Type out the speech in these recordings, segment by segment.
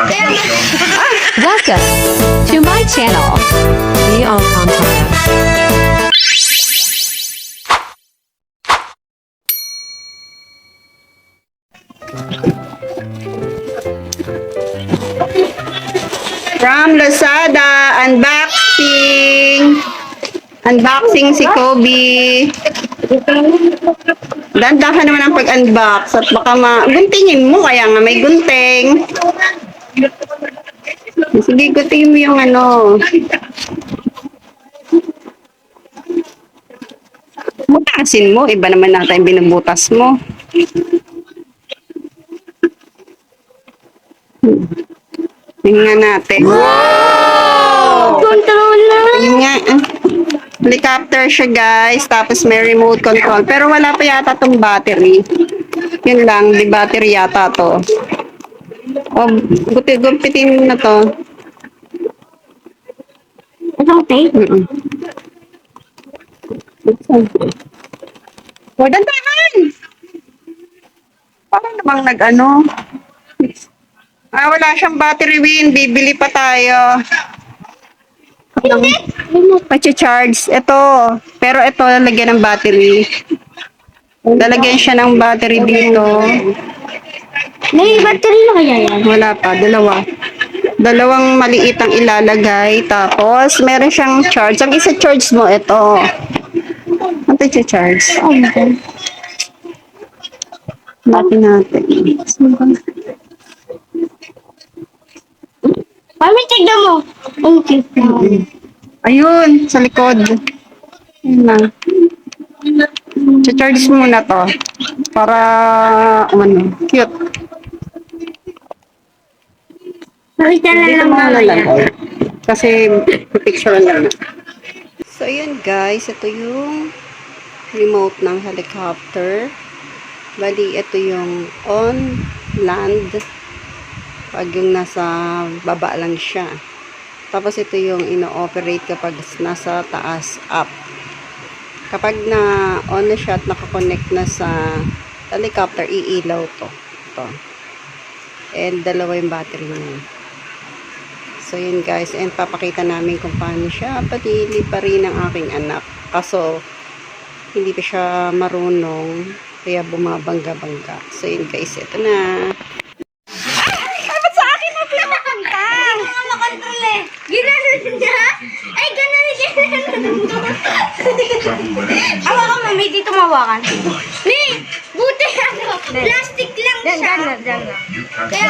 Welcome to my channel. Be all content. From Lazada, unboxing. Unboxing si Kobe. Dandan ka naman ang pag-unbox at baka guntingin mo, kaya nga may gunting. Sige, guntingin mo yung ano. Butasin mo, iba naman nata yung binubutas mo. Tingnan natin. Wow! Tingnan nga. Helicopter siya, guys. Tapos may remote control. Pero wala pa yata tong battery. Yun lang, di battery yata to. O, gumpitin mo na to. Ito, tape? O, dandahan! Parang namang nag-ano. Wala siyang battery, Win. Bibili pa tayo. Pacha-charge. Ito. Pero ito, lalagyan ng battery. Lalagyan siya ng battery dito. May battery na kaya yan? Wala pa. Dalawang maliit ang ilalagay. Tapos, meron siyang charge. Ang isa charge mo, ito. Ano ito charge? Natin. Mami, tignan mo. Ang cute na. Ayun, sa likod. Yun lang. Charge muna to. Para, cute. Nakita na Dito lang mo mamaya. nalalagay. Kasi, picture lang. So, yun guys. Ito yung remote ng helicopter. Bali, ito yung on land. Pag yung nasa baba lang siya. Tapos ito yung ino-operate kapag nasa taas, up. Kapag na on na siya at nakakonect na sa helicopter, iilaw to. Ito. And dalawa yung battery niya. So yun guys, and papakita namin kung paano siya. Patili pa rin ang aking anak. Kaso, hindi pa siya marunong. Kaya bumabangga-bangga. So yun guys, ito na. Ginanon niya? Ay, ganon. Hawakan, mami. Dito mawakan. Ni, buti ano. Plastic lang siya. Diyan na. Kaya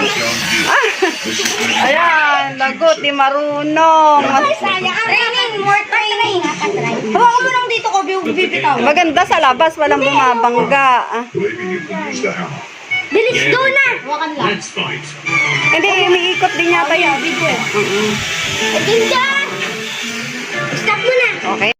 Ayan, lagot, di marunong. training, more training. Hawakan mo lang dito ko, bibitaw. Maganda sa labas, walang bumabangga. Bilis, go na. Hawakan lang. Hindi, umiikot din yata yun. Ay, dyan. Stop mo na. Okay.